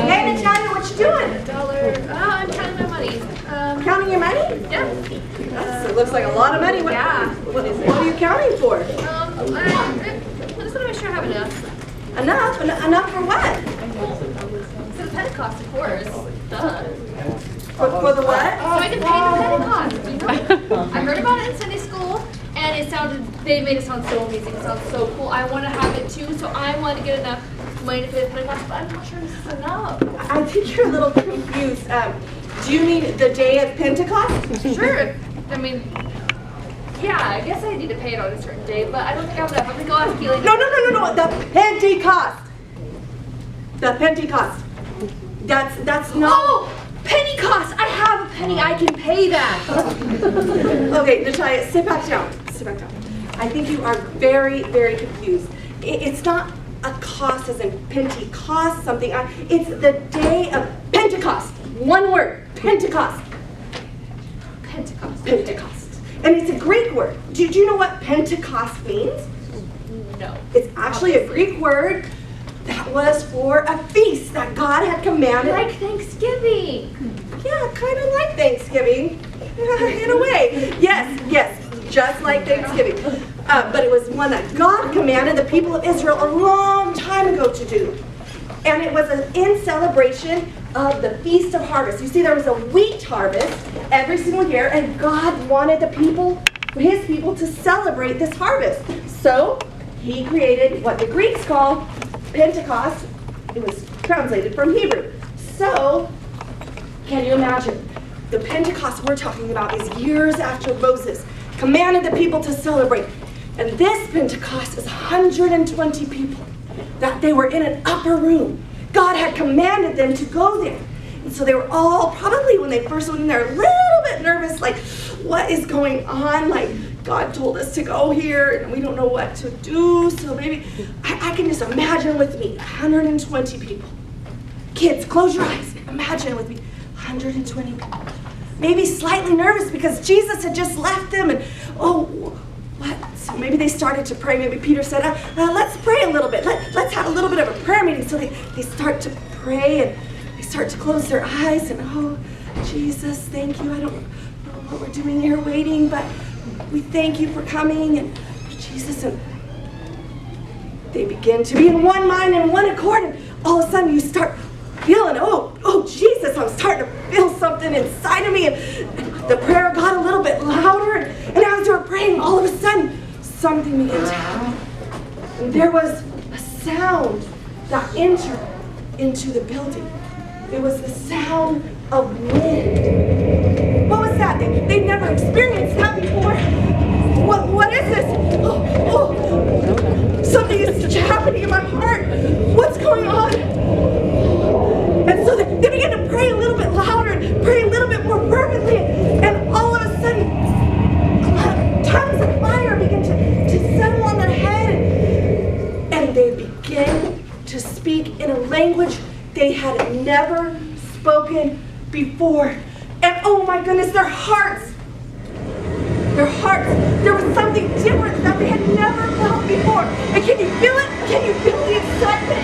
Hey, Natalia, what you doing? $1. I'm counting my money. Counting your money? Yeah. It looks like a lot of money. What are you counting for? I just want to make sure I have enough. Enough? Enough for what? For the Pentecost, of course. Duh. For the what? So I can pay the Pentecost. You know? I heard about it in Sunday school, and they made it sound so amazing. It sounds so cool. I want to have it too, so I want to get enough money to pay the Pentecost, but I'm not sure this is enough. I think you're a little confused. Do you mean the day of Pentecost? Sure. I mean, yeah, I guess I need to pay it on a certain day, but I don't think I have enough. I'm going to go ask Keely. No. The Pentecost. The Pentecost. That's not... Oh! Pentecost! I have a penny. I can pay that. Okay, Natalia, sit back down. I think you are very, very confused. It's not a cost as in Pentecost something. It's the day of Pentecost. One word, Pentecost. Pentecost. And it's a Greek word. Do you know what Pentecost means? No. It's actually a Greek word that was for a feast that God had commanded. Like Thanksgiving. Yeah, kind of like Thanksgiving, in a way. Yes, just like Thanksgiving. But it was one that God commanded the people of Israel a long time ago to do. And it was in celebration of the Feast of Harvest. You see, there was a wheat harvest every single year, and God wanted His people to celebrate this harvest. So He created what the Greeks call Pentecost. It was translated from Hebrew. So, can you imagine? The Pentecost we're talking about is years after Moses commanded the people to celebrate. And this Pentecost is 120 people that they were in an upper room. God had commanded them to go there. And so they were all, probably when they first went in there, a little bit nervous, like, what is going on? Like, God told us to go here, and we don't know what to do. So maybe, I can just imagine with me, 120 people. Kids, close your eyes. Imagine with me, 120 people. Maybe slightly nervous because Jesus had just left them, and what? So maybe they started to pray. Maybe Peter said, let's pray a little bit. Let's have a little bit of a prayer meeting. So they start to pray, and they start to close their eyes, and Jesus, thank you. I don't know what we're doing here waiting, but we thank you for coming, and Jesus, and they begin to be in one mind and one accord, and all of a sudden you start feeling, oh Jesus, I'm starting to feel something inside of me, and the prayer got a little bit louder, and as they were praying, all of a sudden, something began to happen. And there was a sound that entered into the building. It was the sound of wind. What was that? They'd never experienced that before. What is this? Something is happening in my heart. What's going on? And so they began to pray a little bit louder and pray a little bit more fervently. And all of a sudden, tongues of fire began to settle on their head. And they began to speak in a language they had never spoken before. And oh my goodness, their hearts, there was something different that they had never felt before. And can you feel it? Can you feel the excitement?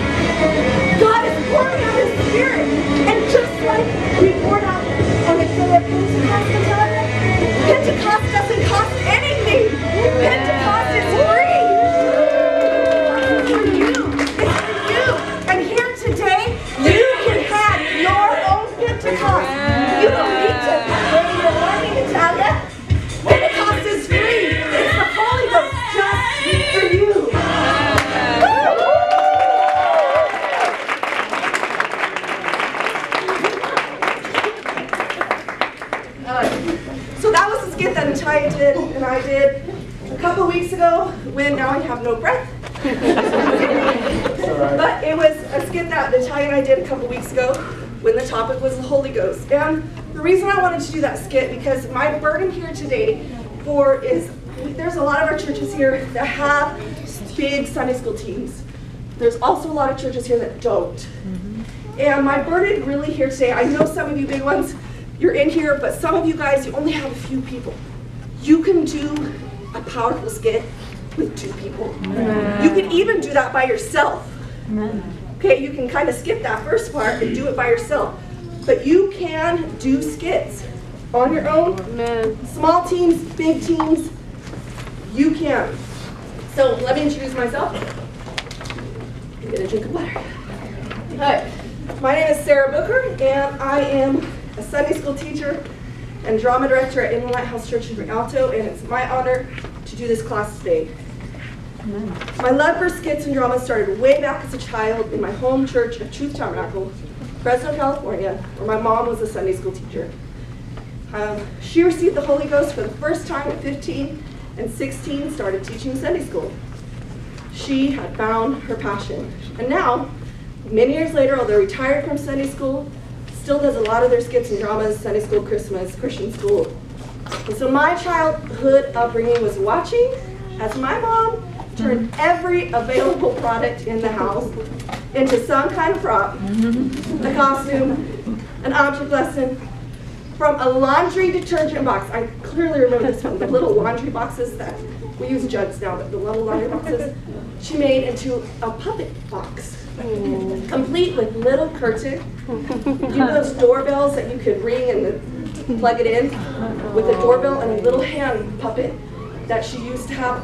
God is pouring out His Spirit. And just like we poured out on the day of Pentecost, Pentecost doesn't cost anything. Pentecost is free. It's for you. It's for you. And here today, you can have your own Pentecost. You don't need to pay your money, Natalia. Pentecost is free. It's the Holy Ghost just for you. So that was the skit that Natalia did and I did a couple weeks ago when now I have no breath. But it was a skit that Natalia and I did a couple weeks ago when the topic was the Holy Ghost. And the reason I wanted to do that skit because my burden here today is there's a lot of our churches here that have big Sunday school teams. There's also a lot of churches here that don't. And my burden really here today, I know some of you big ones, you're in here, but some of you guys, you only have a few people. You can do a powerful skit with 2 people. You can even do that by yourself. Okay, you can kind of skip that first part and do it by yourself. But you can do skits on your own. Small teams, big teams, you can. So let me introduce myself. I'm gonna drink of water. Hi, my name is Sarah Booker, and I am a Sunday school teacher and drama director at Inland Lighthouse Church in Rialto, and it's my honor to do this class today. My love for skits and drama started way back as a child in my home church of Truth Tabernacle, Fresno, California, where my mom was a Sunday school teacher. She received the Holy Ghost for the first time at 15 and 16, started teaching Sunday school. She had found her passion. And now, many years later, although retired from Sunday school, still does a lot of their skits and dramas, Sunday school, Christmas, Christian school. And so my childhood upbringing was watching as my mom turned every available product in the house into some kind of prop, a costume, an object lesson, from a laundry detergent box. I clearly remember this one, the little laundry boxes that we use jugs now, but the little laundry boxes she made into a puppet box, complete with little curtain. You know those doorbells that you could ring and plug it in with a doorbell and a little hand puppet that she used to have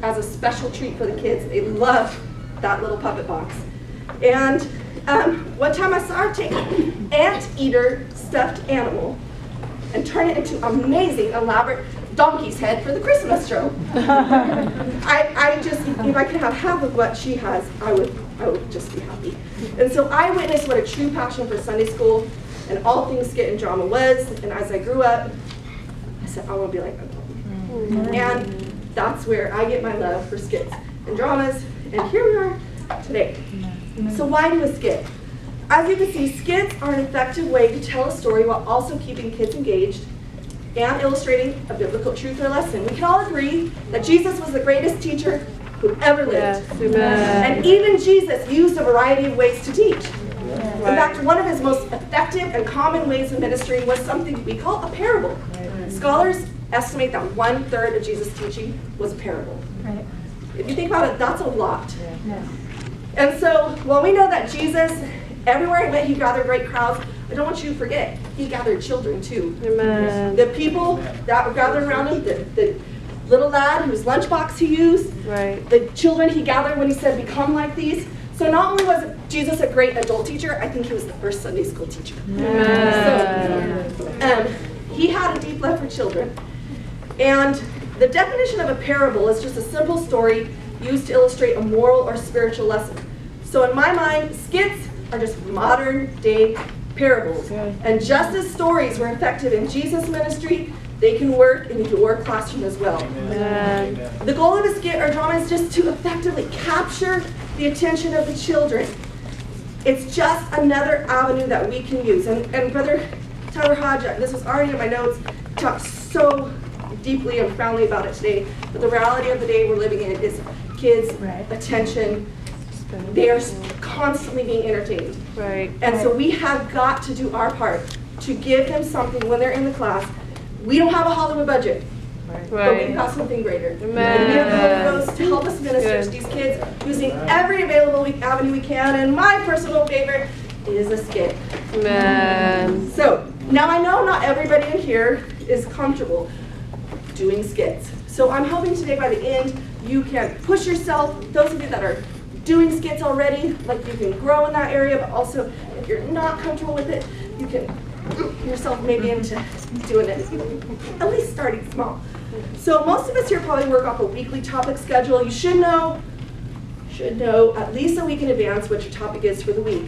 as a special treat for the kids. They loved that little puppet box. And one time I saw her take an anteater stuffed animal and turn it into amazing, elaborate donkey's head for the Christmas show. I just, if I could have half of what she has, I would just be happy. And so I witnessed what a true passion for Sunday school and all things skit and drama was. And as I grew up, I said, I want to be like my mom. And that's where I get my love for skits and dramas. And here we are today. So why do a skit? As you can see, skits are an effective way to tell a story while also keeping kids engaged and illustrating a biblical truth or lesson. We can all agree that Jesus was the greatest teacher who ever lived. Yes, and even Jesus used a variety of ways to teach. In fact, one of his most effective and common ways of ministering was something we call a parable. Scholars estimate that 1/3 of Jesus' teaching was a parable. If you think about it, that's a lot. And so, while we know that Jesus, everywhere he went, he gathered great crowds, I don't want you to forget, he gathered children too. Amen. The people that were gathered around him, the little lad whose lunchbox he used, the children he gathered when he said, become like these. So not only was Jesus a great adult teacher, I think he was the first Sunday school teacher. So, he had a deep love for children. And the definition of a parable is just a simple story used to illustrate a moral or spiritual lesson. So in my mind, skits are just modern day parables. And just as stories were effective in Jesus' ministry, they can work in your classroom as well. The goal of a skit or drama is just to effectively capture the attention of the children. It's just another avenue that we can use. And Brother Tyler Hodge, this was already in my notes, talked so deeply and profoundly about it today. But the reality of the day we're living in is kids' attention. They are constantly being entertained. And so we have got to do our part to give them something when they're in the class. We don't have a Hollywood budget, but we've got something greater. And we have the Holy Ghost to help us minister to these kids using every available avenue we can. And my personal favorite is a skit. So now I know not everybody in here is comfortable doing skits. So I'm hoping today by the end you can push yourself. Those of you that are doing skits already, like you can grow in that area, but also if you're not comfortable with it, you can yourself maybe into doing it, at least starting small. So most of us here probably work off a weekly topic schedule. You should know at least a week in advance what your topic is for the week.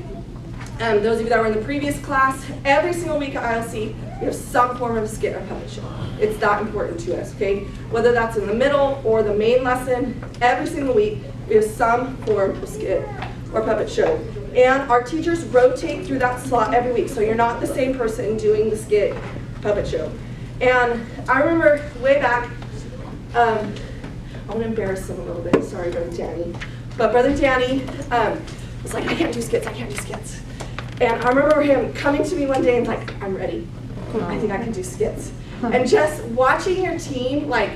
Those of you that were in the previous class, every single week at ILC, we have some form of a skit or puppet show. It's that important to us, okay? Whether that's in the middle or the main lesson, every single week, we have some form of skit or puppet show. And our teachers rotate through that slot every week, so you're not the same person doing the skit puppet show. And I remember way back, I want to embarrass him a little bit, sorry, Brother Danny. But Brother Danny was like, I can't do skits. And I remember him coming to me one day and like, I'm ready. I think I can do skits. And just watching your team like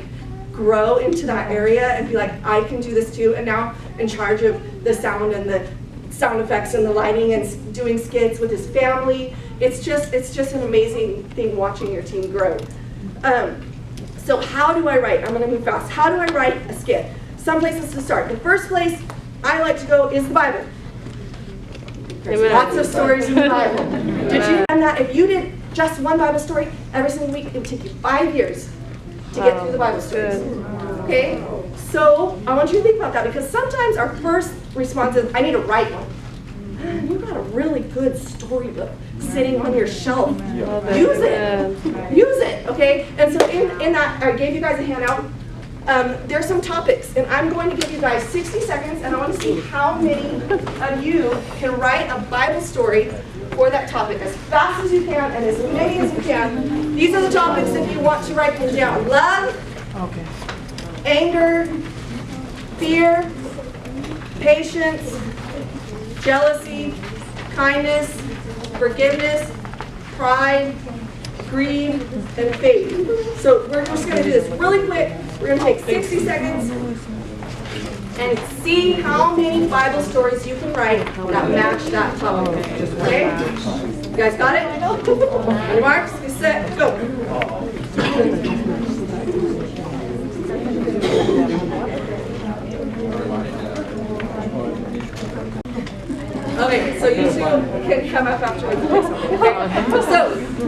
grow into that area and be like, I can do this too, and now in charge of the sound and the sound effects and the lighting and doing skits with his family. It's just an amazing thing watching your team grow. So how do I write? I'm going to move fast. How do I write a skit? Some places to start. The first place I like to go is the Bible. There's lots of stories in the Bible. Did you know that if you did just one Bible story every single week, it would take you 5 years to get through the Bible stories? Okay? So I want you to think about that, because sometimes our first response is, I need to write one. You've got a really good storybook sitting on your shelf. Use it. Use it, okay? And so in that, I gave you guys a handout. There's some topics, and I'm going to give you guys 60 seconds, and I want to see how many of you can write a Bible story for that topic as fast as you can and as many as you can. These are the topics if you want to write them down. Love, anger, fear, patience, jealousy, kindness, forgiveness, pride, greed, and faith. So we're just going to do this really quick. We're going to take 60 seconds and see how many Bible stories you can write that match that topic. Okay? You guys got it? On your marks, get set, go. Okay, so you two can come up afterwards and play something, okay? So,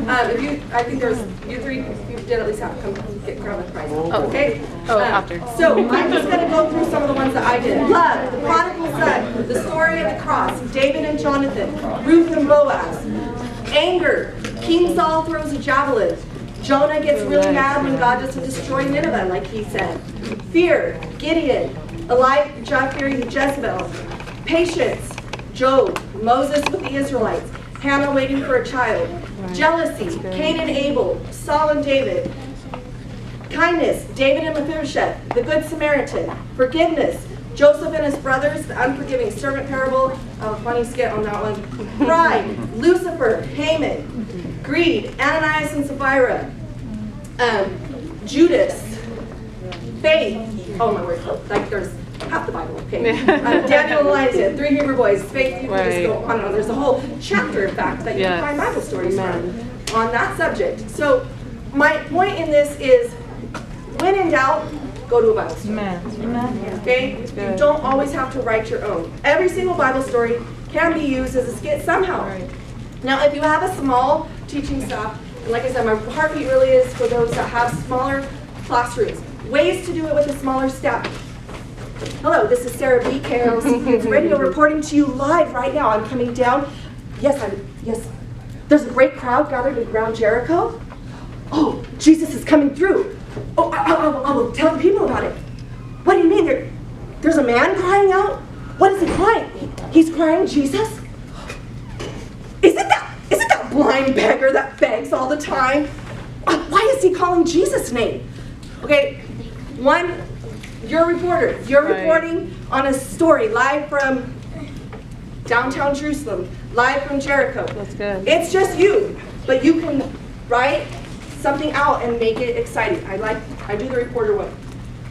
I think there's, you three, you did at least have to come grab a prize, okay? After. So, I'm just going to go through some of the ones that I did. Love, the prodigal son, the story of the cross, David and Jonathan, Ruth and Boaz. Anger, King Saul throws a javelin. Jonah gets really mad when God doesn't destroy Nineveh, like he said. Fear, Gideon, Elijah fearing Jezebel. Patience, Job, Moses with the Israelites, Hannah waiting for a child. Jealousy, Cain and Abel, Saul and David. Kindness, David and Mephibosheth, the Good Samaritan. Forgiveness, Joseph and his brothers, the unforgiving servant parable. Oh, funny skit on that one. Pride, Lucifer, Haman. Greed, Ananias and Sapphira. Judas. Faith. Oh my word, like there's half the Bible, okay. Daniel and Elijah, 3 Hebrew boys. Faith, you can just go on and on. There's a whole chapter, in fact, that you can find Bible stories from on that subject. So my point in this is, when in doubt, go to a Bible story. Okay? You don't always have to write your own. Every single Bible story can be used as a skit somehow. Now, if you have a small teaching staff, and like I said, my heartbeat really is for those that have smaller classrooms. Ways to do it with a smaller staff. Hello, this is Sarah B. KLC Kids Radio reporting to you live right now. I'm coming down. Yes. There's a great crowd gathered around Jericho. Oh, Jesus is coming through. Oh, I will tell the people about it. What do you mean? There's a man crying out? What is he crying? He's crying, Jesus? Is it that blind beggar that begs all the time? Why is he calling Jesus' name? Okay, one, you're a reporter. You're reporting on a story live from downtown Jerusalem, live from Jericho. That's good. It's just you, but you can write something out and make it exciting. I do the reporter one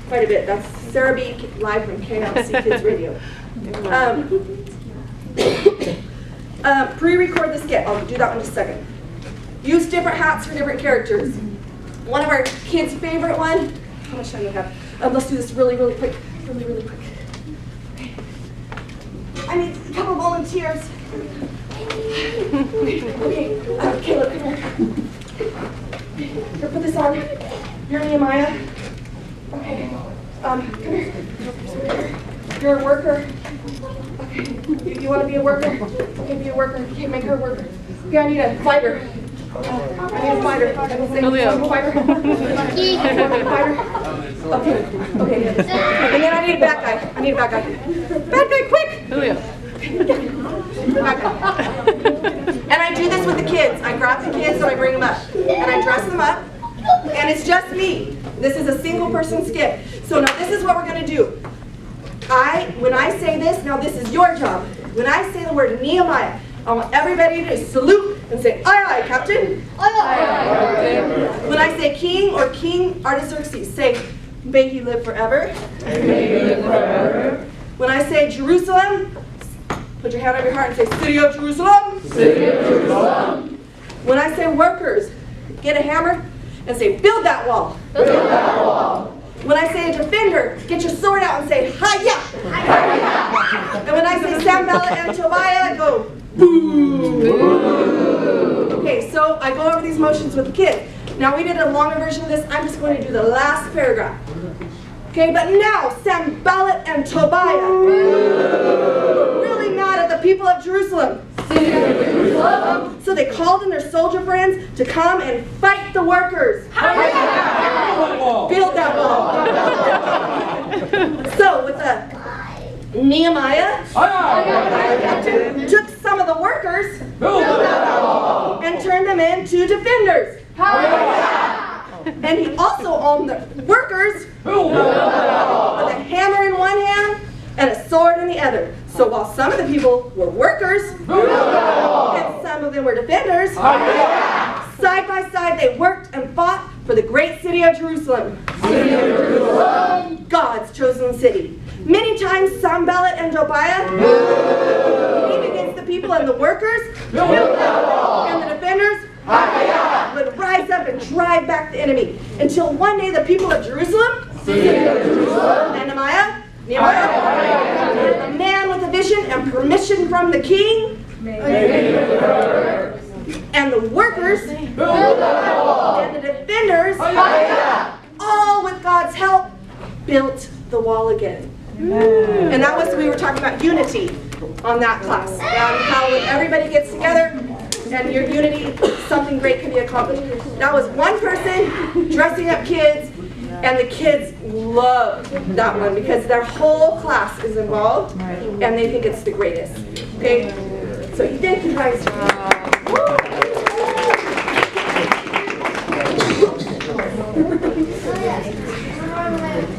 quite a bit. That's Sarah B. live from KLC Kids Radio. Pre-record the skit. I'll do that one in just a second. Use different hats for different characters. One of our kids' favorite one. How much time do we have? Let's do this really quick. Really quick. Okay. I need a couple volunteers. Okay. Caleb, come here. Here, put this on. You're Nehemiah. Okay. Come here. You're a worker. Okay. You want to be a worker? Okay, be a worker. You can't make her a worker. Okay, I need a fighter. I need a fighter. Fighter. Okay. And then I need a bad guy. Bad guy, quick! Julio. Bad guy. And I do this with the kids. I grab the kids and I bring them up. And I dress them up. And it's just me. This is a single person skit. So now this is what we're going to do. When I say this, now this is your job. When I say the word Nehemiah, I want everybody to salute and say, aye, aye, Captain. Aye, aye. When I say King or King Artaxerxes, say, May he live forever. May he live forever. When I say Jerusalem, put your hand on your heart and say, City of Jerusalem. City of Jerusalem. When I say workers, get a hammer and say, build that wall. Build that wall. When I say a defender, get your sword out and say, Hi-ya! Hi-ya! And when I say Sanballat and Tobiah, go, boo! Okay, so I go over these motions with the kids. Now we did a longer version of this. I'm just going to do the last paragraph. Okay, but now Sanballat and Tobiah were really mad at the people of Jerusalem. So they called in their soldier friends to come and fight the workers. Build that wall. So with Nehemiah took some of the workers and turned them into defenders. And he also owned the workers with a hammer in one hand and a sword in the other. So while some of the people were workers and some of them were defenders, side by side they worked and fought for the great city of Jerusalem. God's chosen city. Many times Sanballat and Tobiah came against the people and the workers and the defenders would rise up and drive back the enemy until one day the people of Jerusalem, Nehemiah, a man with a vision and permission from the king, and the workers and the defenders, all with God's help, built the wall again. And that was, we were talking about unity on that class, and how when everybody gets together and your unity, something great can be accomplished. That was one person dressing up kids, and the kids love that one because their whole class is involved and they think it's the greatest. Okay? So thank you guys.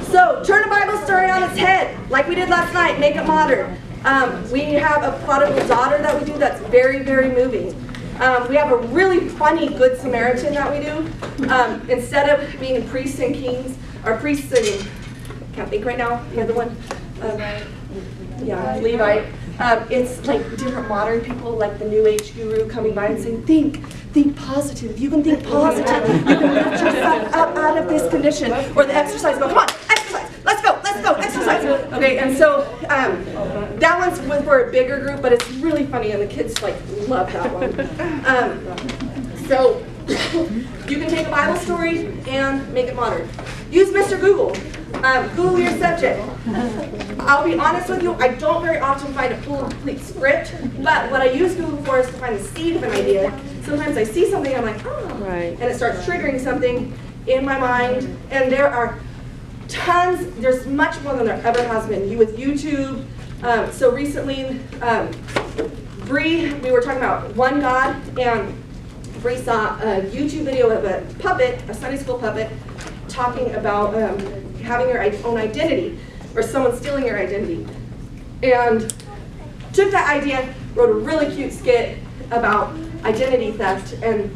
So turn a Bible story on its head, like we did last night, make it modern. We have a prodigal daughter that we do that's very, very moving. We have a really funny Good Samaritan that we do. Instead of being priests and kings, or priests and, can't think right now, the other one, Levite. It's like different modern people, like the New Age guru coming by and saying, think positive. If you can think positive, you can lift yourself up out of this condition. Or the exercise, go, come on, exercise, let's go, exercise. Okay, and so that one's for a bigger group, but it's really funny, and the kids like love that one. So you can take a Bible story and make it modern. Use Mr. Google. Google your subject. I'll be honest with you, I don't very often find a full complete script, but what I use Google for is to find the seed of an idea. Sometimes I see something, I'm like, oh, and it starts triggering something in my mind, and there are tons, there's much more than there ever has been. With YouTube, so recently, Bree, we were talking about one God, and Bree saw a YouTube video of a puppet, a Sunday school puppet, talking about having your own identity, or someone stealing your identity. And took that idea, wrote a really cute skit about identity theft and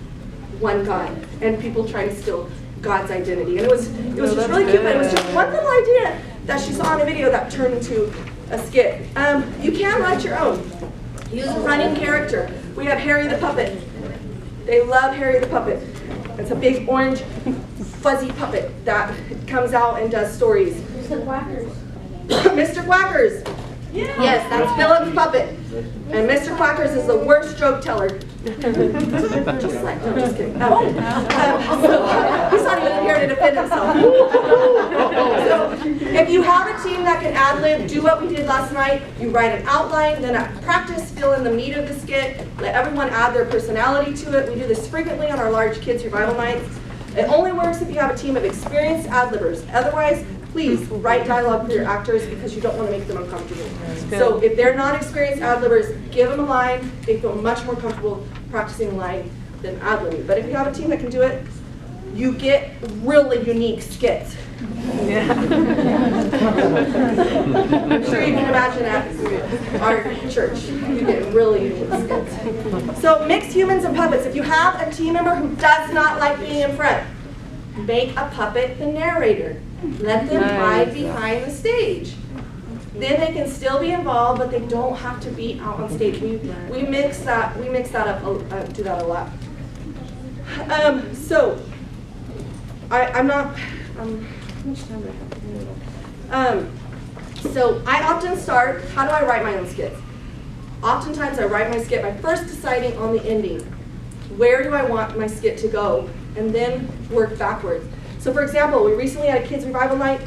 one God, and people trying to steal God's identity. And it was just really cute, but it was just one little idea that she saw in a video that turned into a skit. You can write your own. Use a running character. We have Harry the Puppet. They love Harry the Puppet. It's a big orange fuzzy puppet that comes out and does stories. Mr. Quackers. Mr. Quackers. Yeah. Yes, that's Philip's puppet. And Mr. Quackers is the worst joke teller. Just like, no, just kidding. So, he's not even here to defend himself. So, if you have a team that can ad-lib, do what we did last night. You write an outline, then at practice, fill in the meat of the skit. Let everyone add their personality to it. We do this frequently on our large kids revival nights. It only works if you have a team of experienced ad-libbers. Otherwise, please write dialogue for your actors because you don't want to make them uncomfortable. So if they're not experienced ad-libbers, give them a line. They feel much more comfortable practicing a line than ad-libbing. But if you have a team that can do it, you get really unique skits. Yeah. I'm sure you can imagine at our church, you get really unique skits. So mix humans and puppets. If you have a team member who does not like being in front, make a puppet the narrator. Let them hide behind the stage. Then they can still be involved, but they don't have to be out on stage. We mix that up, do that a lot. So, I'm not, how much time do I have? So I often start, how do I write my own skits? Oftentimes I write my skit by first deciding on the ending. Where do I want my skit to go? And then work backwards. So for example, we recently had a kids revival night.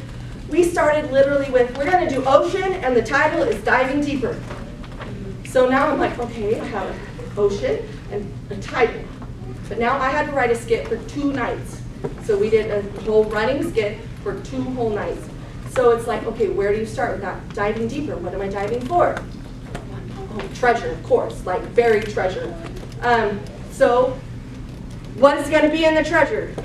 We started literally with, we're gonna do ocean, and the title is Diving Deeper. So now I'm like, okay, I have ocean and a title. But now I had to write a skit for 2 nights. So we did a whole running skit for 2 whole nights. So it's like, okay, where do you start with that? Diving deeper, what am I diving for? Oh, treasure, of course, like buried treasure. So what is gonna be in the treasure?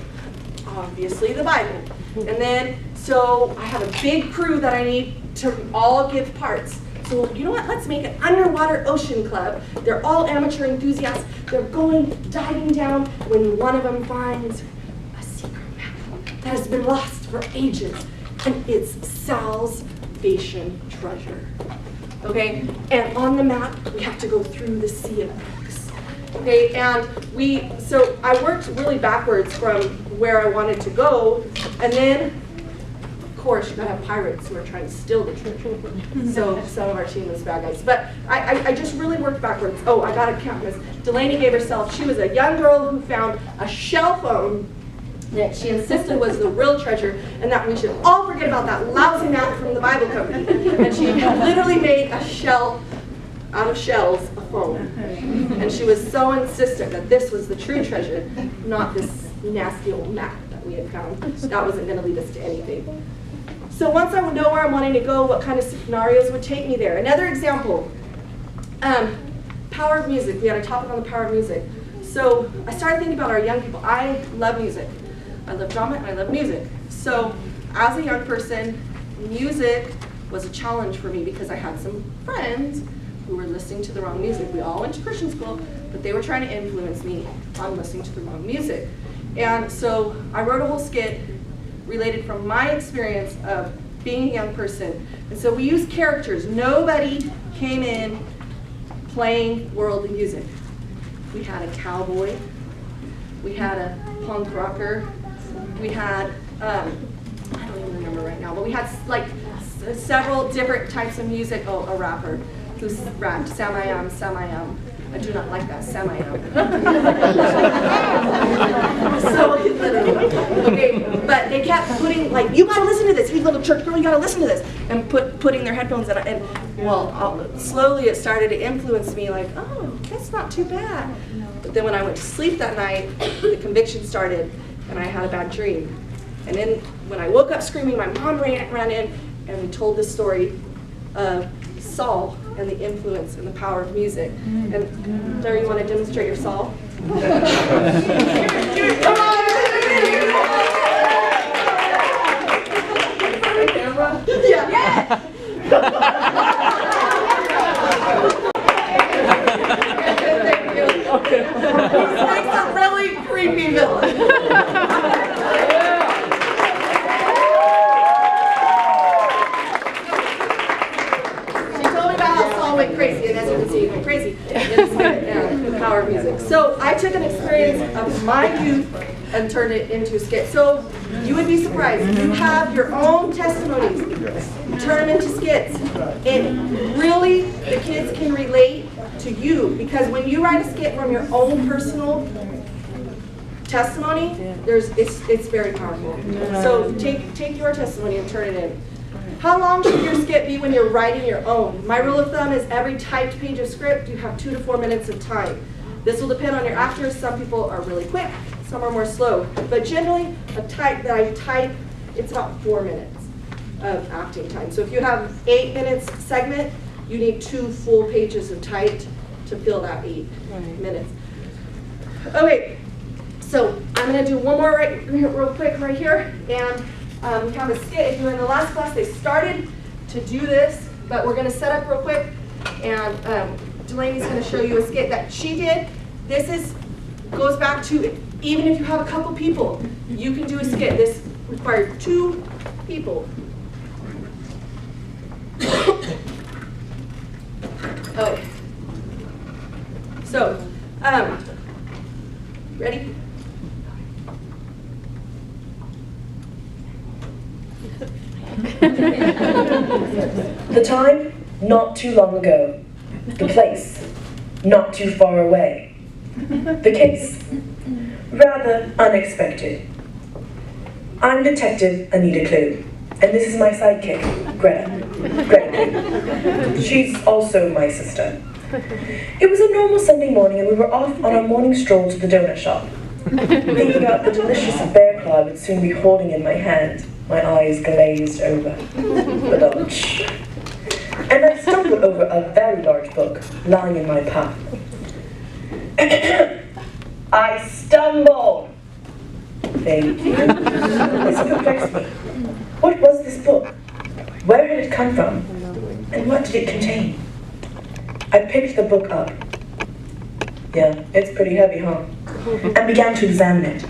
Obviously the Bible. And then, so I have a big crew that I need to all give parts. So you know what, let's make an underwater ocean club. They're all amateur enthusiasts. They're going diving down when one of them finds a secret map that has been lost for ages. And it's salvation treasure. Okay, and on the map, we have to go through the sea of X. Okay, and so I worked really backwards from where I wanted to go, and then, of course, you gotta have pirates who are trying to steal the treasure. So some of our team was bad guys. But I just really worked backwards. Oh, I gotta count this. Delaney gave herself, she was a young girl who found a shell phone that she insisted was the real treasure, and that we should all forget about that lousy map from the Bible company. And she literally made a shell, out of shells, a phone. And she was so insistent that this was the true treasure, not this nasty old map that we had found. That wasn't going to lead us to anything. So once I would know where I'm wanting to go, what kind of scenarios would take me there. Another example, power of music. We had a topic on the power of music. So I started thinking about our young people. I love music. I love drama and I love music. So as a young person, music was a challenge for me because I had some friends who were listening to the wrong music. We all went to Christian school, but they were trying to influence me on listening to the wrong music. And so I wrote a whole skit related from my experience of being a young person. And so we used characters. Nobody came in playing worldly music. We had a cowboy. We had a punk rocker. We had, I don't even remember right now, but we had like several different types of music. Oh, a rapper who's rapped, Sam-I-am, Sam-I-am. I do not like that, Sam-I-am. So, literally. Okay, but they kept putting, like, you gotta listen to this, you little church girl, you gotta listen to this. And putting their headphones in, and well, slowly it started to influence me, like, oh, that's not too bad. But then when I went to sleep that night, the conviction started, and I had a bad dream. And then when I woke up screaming, my mom ran in, and we told this story of Saul and the influence and the power of music. And Larry, you want to demonstrate your Saul? Come on! Yeah. Thank you. He's like a really creepy villain. Went crazy, and as you can see, he went crazy. The power of music. So I took an experience of my youth and turned it into a skit. So you would be surprised. You have your own testimonies. Turn them into skits. And really, the kids can relate to you, because when you write a skit from your own personal testimony, it's very powerful. So take your testimony and turn it in. How long should your skit be when you're writing your own? My rule of thumb is every typed page of script, you have 2 to 4 minutes of time. This will depend on your actors. Some people are really quick, some are more slow. But generally, a type that I type, it's about 4 minutes of acting time. So if you have 8 minutes segment, you need 2 full pages of typed to fill that 8 minutes. Okay, so I'm gonna do one more real quick right here. And we have a skit. If you were in the last class, they started to do this, but we're going to set up real quick, and Delaney's going to show you a skit that she did. This goes back to, even if you have a couple people, you can do a skit. This required 2 people. Okay. So, ready? The time, not too long ago. The place, not too far away. The case, rather unexpected. I'm Detective Anita Clue, and this is my sidekick, Greta Clue. She's also my sister. It was a normal Sunday morning, and we were off on our morning stroll to the donut shop, thinking about the delicious bear claw I would soon be holding in my hand, my eyes glazed over. Ba-dum-tsh. And I stumbled over a very large book lying in my path. I stumbled! Thank you. This perplexed me. What was this book? Where had it come from? And what did it contain? I picked the book up. Yeah, it's pretty heavy, huh? And began to examine it.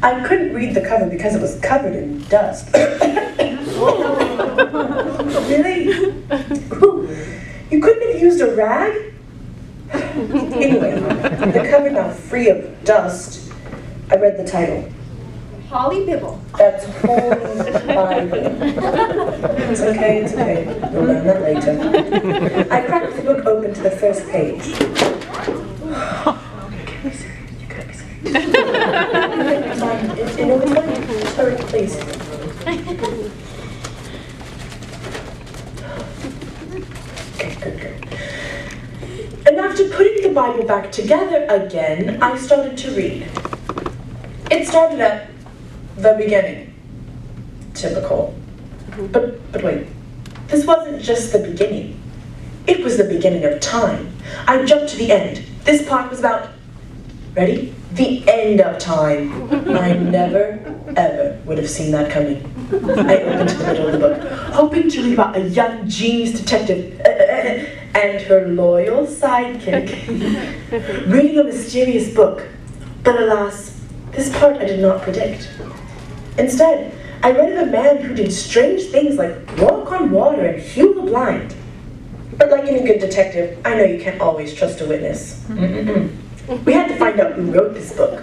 I couldn't read the cover because it was covered in dust. Really? You couldn't have used a rag? Anyway, the cover now free of dust, I read the title. Holly Bibble. That's Holy Bible. It's okay, it's okay. We'll learn that later. I cracked the book open to the first page. You gotta be serious. You know what's fine? Hurry, please. Okay, good. And after putting the Bible back together again, I started to read. It started at the beginning. Typical. But wait, this wasn't just the beginning. It was the beginning of time. I jumped to the end. This part was about, ready? The end of time. I never, ever would have seen that coming. I opened to the middle of the book, hoping to read about a young genius detective and her loyal sidekick reading a mysterious book. But alas, this part I did not predict. Instead, I read of a man who did strange things like walk on water and heal the blind. But like any good detective, I know you can't always trust a witness. We had to find out who wrote this book.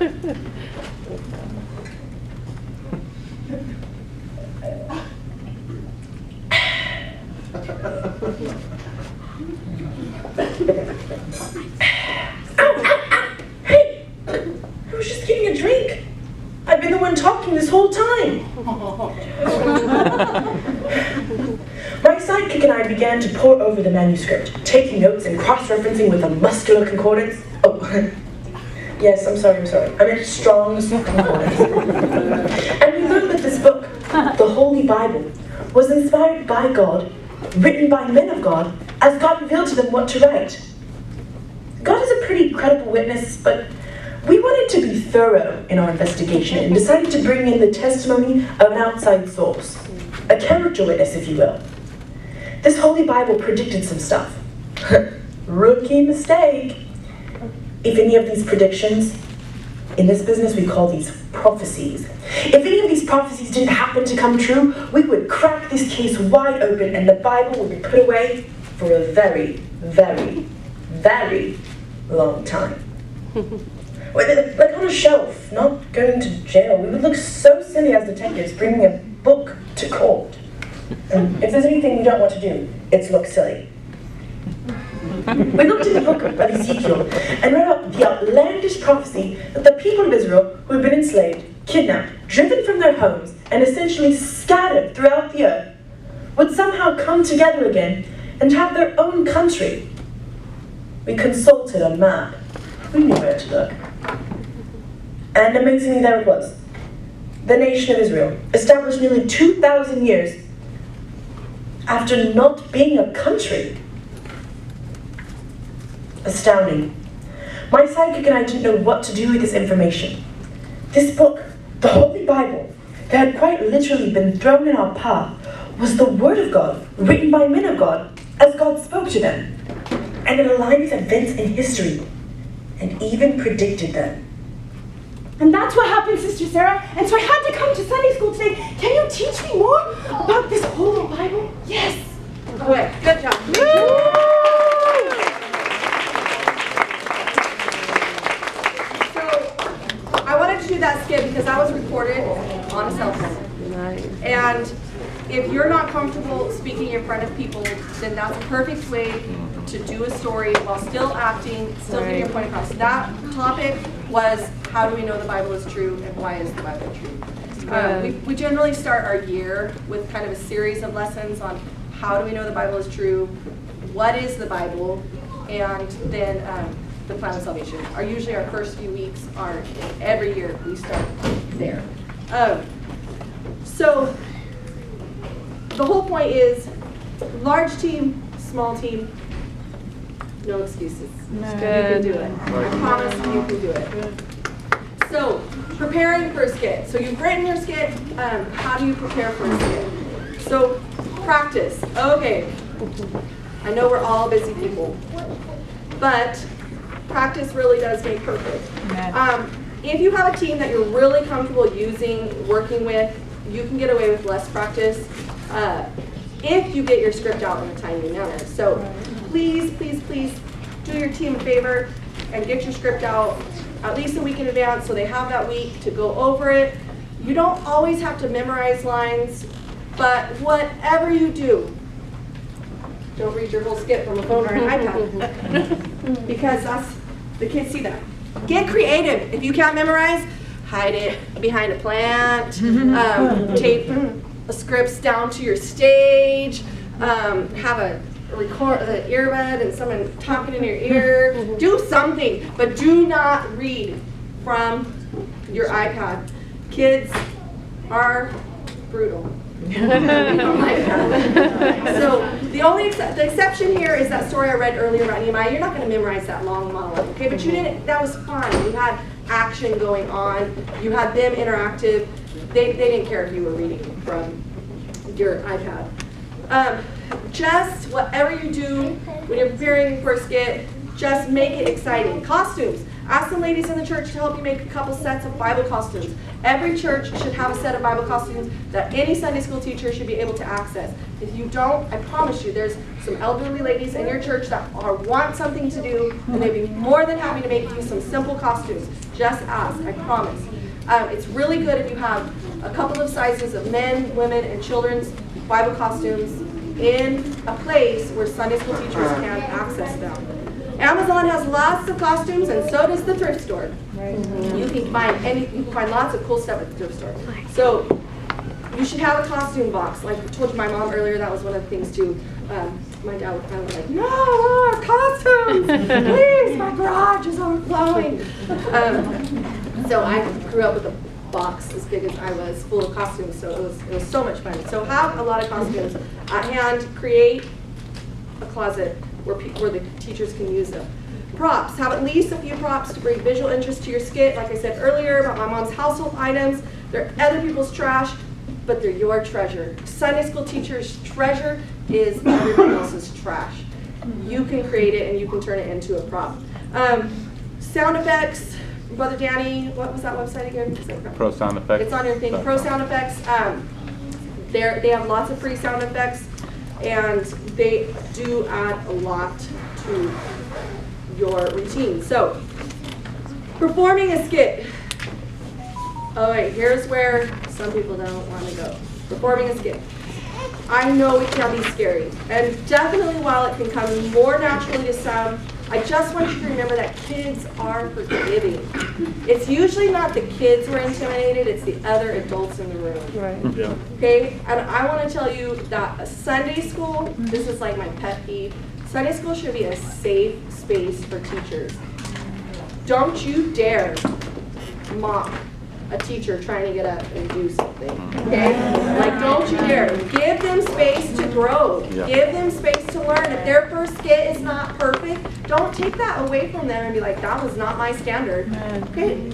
Hey! I was just getting a drink. I've been the one talking this whole time. My sidekick and I began to pore over the manuscript, taking notes and cross-referencing with a muscular concordance. Oh, yes, I'm sorry. I meant Strong's concordance. And we learned that this book, the Holy Bible, was inspired by God, written by men of God, as God revealed to them what to write. God is a pretty credible witness, but we wanted to be thorough in our investigation and decided to bring in the testimony of an outside source, a character witness, if you will. This Holy Bible predicted some stuff. Rookie mistake. If any of these predictions, in this business we call these prophecies. If any of these prophecies didn't happen to come true, we would crack this case wide open and the Bible would be put away for a very, very, very long time. Like on a shelf, not going to jail. We would look so silly as detectives bringing a book to court. And if there's anything we don't want to do, it's look silly. We looked in the book of Ezekiel and read out the outlandish prophecy that the people of Israel who had been enslaved, kidnapped, driven from their homes, and essentially scattered throughout the earth would somehow come together again and have their own country. We consulted a map. We knew where to look. And amazingly, there it was. The nation of Israel, established nearly 2,000 years after not being a country. Astounding. My sidekick and I didn't know what to do with this information. This book, the Holy Bible, that had quite literally been thrown in our path, was the Word of God, written by men of God, as God spoke to them. And it aligned with events in history, and even predicted them. And that's what happened, Sister Sarah. And so I had to come to Sunday school today. Can you teach me more about this whole Bible? Yes. Okay, good job. So I wanted to do that skit because that was recorded on a cell phone. Nice. And if you're not comfortable speaking in front of people, then that's a perfect way to do a story while still acting, still getting your point across. That topic was, how do we know the Bible is true and why is the Bible true? We generally start our year with kind of a series of lessons on how do we know the Bible is true, what is the Bible, and then the plan of salvation. Usually our first few weeks are, every year we start there. So the whole point is, large team, small team, no excuses. You can do it. I promise you can do it. So, preparing for a skit. So you've written your skit. How do you prepare for a skit? So, practice. Okay. I know we're all busy people, but practice really does make perfect. If you have a team that you're really comfortable using, working with, you can get away with less practice if you get your script out in a timely manner. So please, please, please do your team a favor and get your script out at least a week in advance so they have that week to go over it. You don't always have to memorize lines, but whatever you do, don't read your whole skit from a phone or an iPad because the kids see that. Get creative. If you can't memorize, hide it behind a plant, tape scripts down to your stage, have an earbud and someone talking in your ear. Do something, but do not read from your iPad. Kids are brutal. So the exception here is that story I read earlier about Nehemiah. You're not going to memorize that long monologue, okay? But you didn't. That was fun. You had action going on. You had them interactive. They didn't care if you were reading from your iPad. Just whatever you do when you're preparing for a skit, just make it exciting. Costumes. Ask the ladies in the church to help you make a couple sets of Bible costumes. Every church should have a set of Bible costumes that any Sunday school teacher should be able to access. If you don't, I promise you, there's some elderly ladies in your church that want something to do, and they'd be more than happy to make you some simple costumes. Just ask, I promise. It's really good if you have a couple of sizes of men, women, and children's Bible costumes in a place where Sunday school teachers can access them. Amazon has lots of costumes, and so does the thrift store. You can find lots of cool stuff at the thrift store. So you should have a costume box. Like I told my mom earlier, that was one of the things too. My dad was kind of like, no, costumes, please, my garage is overflowing. So I grew up with a box as big as I was, full of costumes, so it was so much fun. So have a lot of costumes at hand. Create a closet where the teachers can use them. Props. Have at least a few props to bring visual interest to your skit. Like I said earlier about my mom's household items, they're other people's trash, but they're your treasure. Sunday school teacher's treasure is everyone else's trash. You can create it and you can turn it into a prop. Sound effects. Brother Danny, what was that website again? Pro Sound Effects. It's on your thing. Pro Sound Effects. They have lots of free sound effects, and they do add a lot to your routine. So, performing a skit. All right, here's where some people don't want to go. Performing a skit. I know it can be scary, and definitely while it can come more naturally to some, I just want you to remember that kids are forgiving. It's usually not the kids who are intimidated, it's the other adults in the room. Right. Yeah. Okay, and I want to tell you that a Sunday school, this is like my pet peeve, Sunday school should be a safe space for teachers. Don't you dare mock a teacher trying to get up and do something, okay? Like, don't you dare. Give them space to grow. Yeah. Give them space to learn. If their first skit is not perfect, don't take that away from them and be like, that was not my standard. Okay?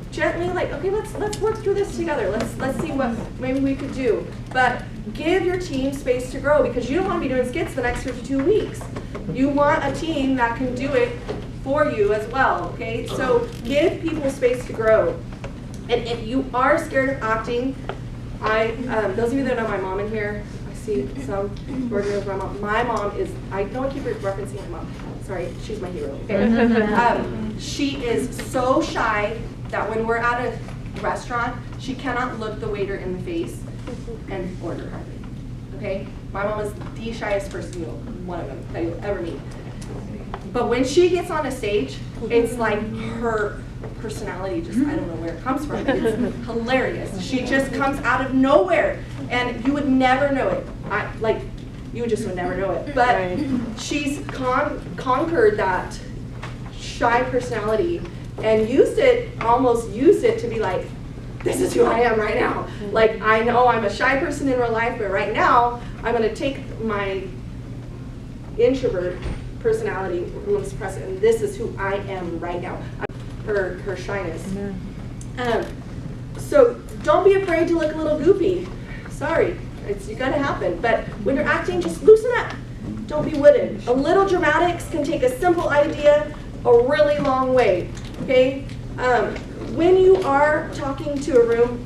Gently, like, okay, let's work through this together. Let's see what maybe we could do. But give your team space to grow because you don't want to be doing skits the next 52 weeks. You want a team that can do it for you as well, okay? So give people space to grow. And if you are scared of acting, those of you that know my mom in here, I see some who are with my mom. My mom is, I don't keep referencing my mom. Sorry, she's my hero. Okay? She is so shy that when we're at a restaurant, she cannot look the waiter in the face and order. Okay? My mom is the shyest person, one of them that you'll ever meet. But when she gets on a stage, it's like her personality just, I don't know where it comes from. It's hilarious. She just comes out of nowhere, and you would never know it. You just would never know it. But she's conquered that shy personality and almost used it to be like, this is who I am right now. Like, I know I'm a shy person in real life, but right now, I'm going to take my introvert personality, we're going to suppress it, and this is who I am right now. Her shyness. So don't be afraid to look a little goofy. Sorry, it's going to happen. But when you're acting, just loosen up. Don't be wooden. A little dramatics can take a simple idea a really long way. Okay? When you are talking to a room,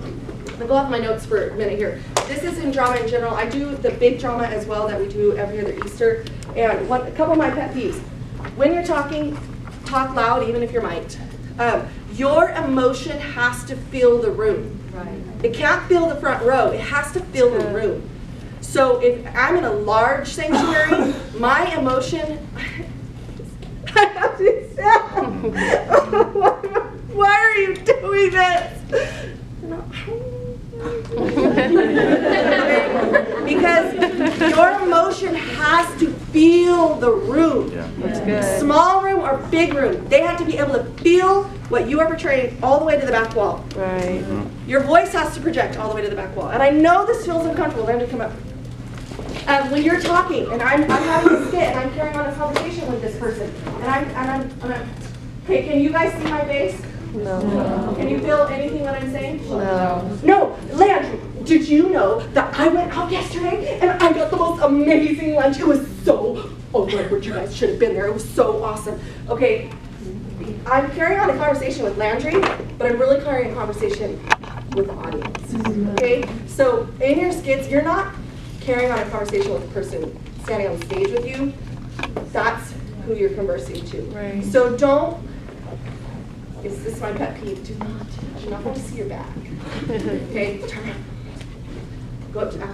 I'll go off my notes for a minute here. This is in drama in general. I do the big drama as well that we do every other Easter. And a couple of my pet peeves. When you're talking, talk loud even if you're mic'd. Your emotion has to fill the room. Right. It can't fill the front row. It has to fill the room. So if I'm in a large sanctuary, my emotion, I have to sound. Why are you doing this? Because your emotion has to feel the room. Yeah. That's good. Small room or big room, they have to be able to feel what you are portraying all the way to the back wall. Right. Your voice has to project all the way to the back wall. And I know this feels uncomfortable. Let me come up. When you're talking and I'm having a skit and I'm carrying on a conversation with this person, and I'm okay, can you guys see my face? No. Can you feel anything that I'm saying? No. No, Landry, did you know that I went out yesterday and I got the most amazing lunch? It was so, Lord, you guys should have been there. It was so awesome. Okay, I'm carrying on a conversation with Landry, but I'm really carrying a conversation with the audience. Okay, so in your skits, you're not carrying on a conversation with the person standing on stage with you. That's who you're conversing to. Right. So don't. Is this my pet peeve? Do not want to see your back. Okay, turn around. Go up to back.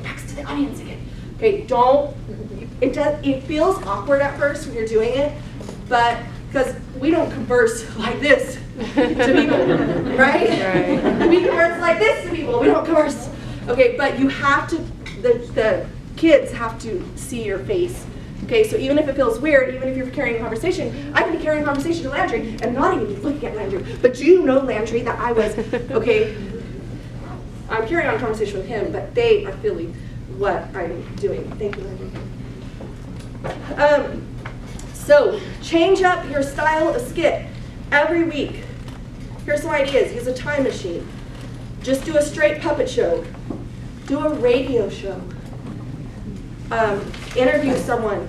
Back to the audience again. Okay, don't. It feels awkward at first when you're doing it, but because we don't converse like this to people, right? We converse like this to people. We don't converse. Okay, but you have to. The kids have to see your face. Okay, so even if it feels weird, even if you're carrying a conversation, I can be carrying a conversation to Landry and not even looking at Landry. But you know, Landry, that I was, okay, I'm carrying on a conversation with him, but they are feeling what I'm doing. Thank you, Landry. So, change up your style of skit every week. Here's some ideas. Use a time machine. Just do a straight puppet show. Do a radio show. Interview someone.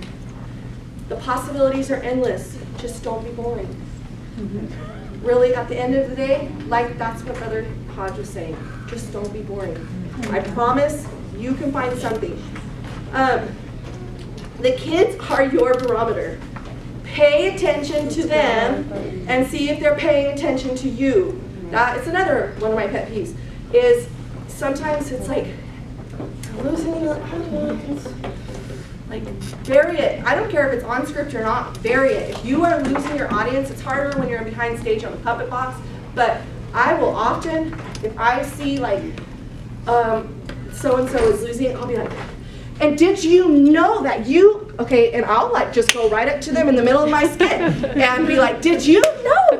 The possibilities are endless. Just don't be boring. Really, at the end of the day, like that's what Brother Hodge was saying. Just don't be boring. I promise you can find something. The kids are your barometer. Pay attention to them and see if they're paying attention to you. It's another one of my pet peeves. Is sometimes it's like losing your audience. Like, bury it. I don't care if it's on script or not, bury it. If you are losing your audience, it's harder when you're behind stage on the puppet box, but I will often, if I see like, so-and-so is losing it, I'll be like, and did you know that you, okay, and I'll like just go right up to them in the middle of my skit and be like, did you know,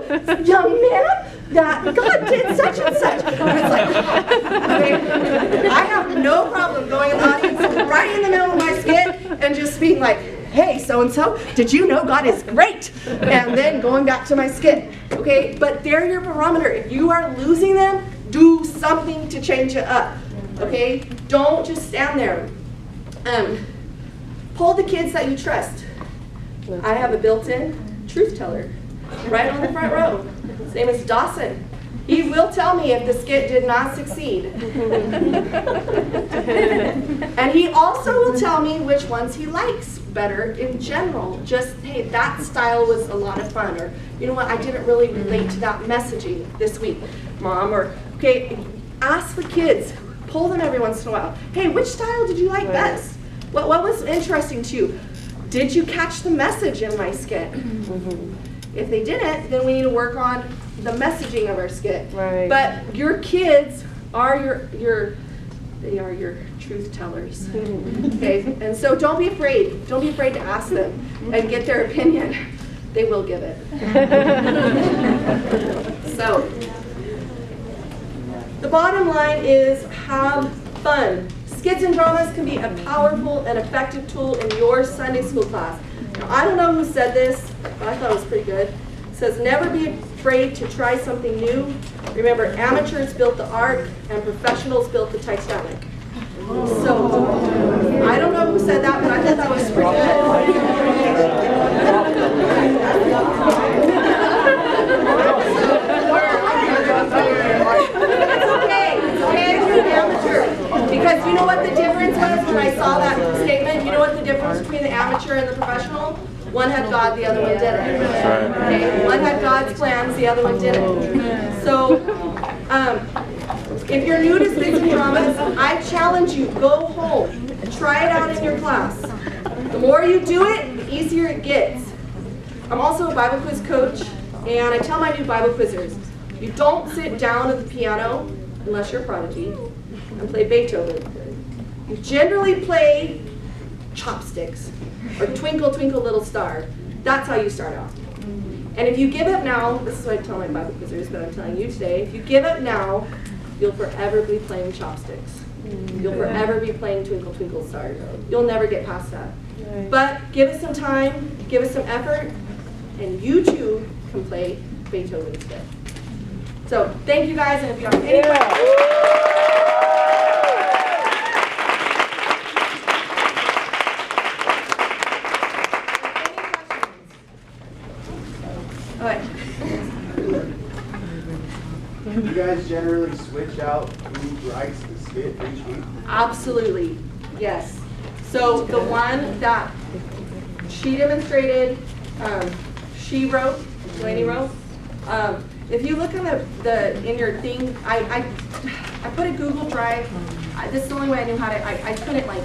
young man, that God did such and such? And it's like, okay, I have no problem going in the audience right in the middle of my skit and just being like, hey, so-and-so, did you know God is great? And then going back to my skit, okay? But they're your barometer. If you are losing them, do something to change it up, okay? Don't just stand there. Poll the kids that you trust. I have a built-in truth teller right on the front row. His name is Dawson. He will tell me if the skit did not succeed. And he also will tell me which ones he likes better in general. Just, hey, that style was a lot of fun. Or, you know what, I didn't really relate to that messaging this week, Mom. Or, okay, ask the kids. Poll them every once in a while. Hey, which style did you like best? What was interesting to you? Did you catch the message in my skit? If they didn't, then we need to work on the messaging of our skit. Right. But your kids are they are your truth tellers. Okay, and so don't be afraid. Don't be afraid to ask them and get their opinion. They will give it. So the bottom line is have fun. Skits and dramas can be a powerful and effective tool in your Sunday school class. Now, I don't know who said this, but I thought it was pretty good. It says, never be afraid to try something new. Remember, amateurs built the Ark and professionals built the Titanic. So, I don't know who said that, but I thought that was pretty It's okay if you're an amateur. Because you know what the difference was when I saw that statement? You know what the difference between the amateur and the professional? One had God, the other one didn't. Okay? One had God's plans, the other one didn't. So, if you're new to skits and dramas, I challenge you, go home, try it out in your class. The more you do it, the easier it gets. I'm also a Bible quiz coach, and I tell my new Bible quizzers, you don't sit down at the piano, unless you're a prodigy, and play Beethoven. You generally play chopsticks, or Twinkle, Twinkle, Little Star. That's how you start out. And if you give up now, this is what I tell my Bible quizzers, but I'm telling you today, if you give up now, you'll forever be playing chopsticks. You'll forever be playing Twinkle, Twinkle, Star. You'll never get past that. But give us some time, give us some effort, and you too can play Beethoven instead. So thank you guys, and if you have any questions. Do you guys generally switch out who writes the skit each week? Absolutely, yes. So the one that she demonstrated, she wrote, Delaney wrote. If you look in in your thing, I put a Google Drive. This is the only way I knew how to. I couldn't like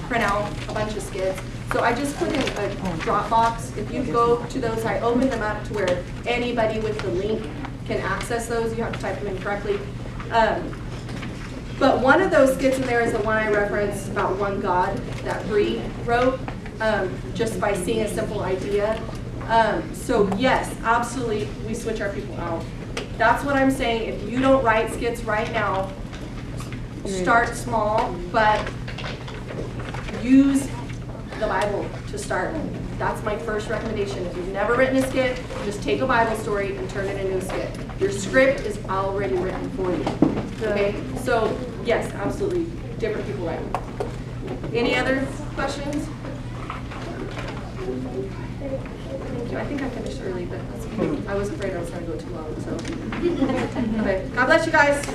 print out a bunch of skits, so I just put in a Dropbox. If you go to those, I open them up to where anybody with the link can access those. You have to type them in correctly. But one of those skits in there is the one I referenced about one God that Bree wrote, just by seeing a simple idea. So yes, absolutely, we switch our people out. That's what I'm saying. If you don't write skits right now, start small, but use the Bible to start. That's my first recommendation. If you've never written a skit, just take a Bible story and turn it into a skit. Your script is already written for you. Okay? So, yes, absolutely. Different people write. Any other questions? Thank you. I think I finished early, but that's okay. I was afraid I was going to go too long. So, okay. God bless you guys.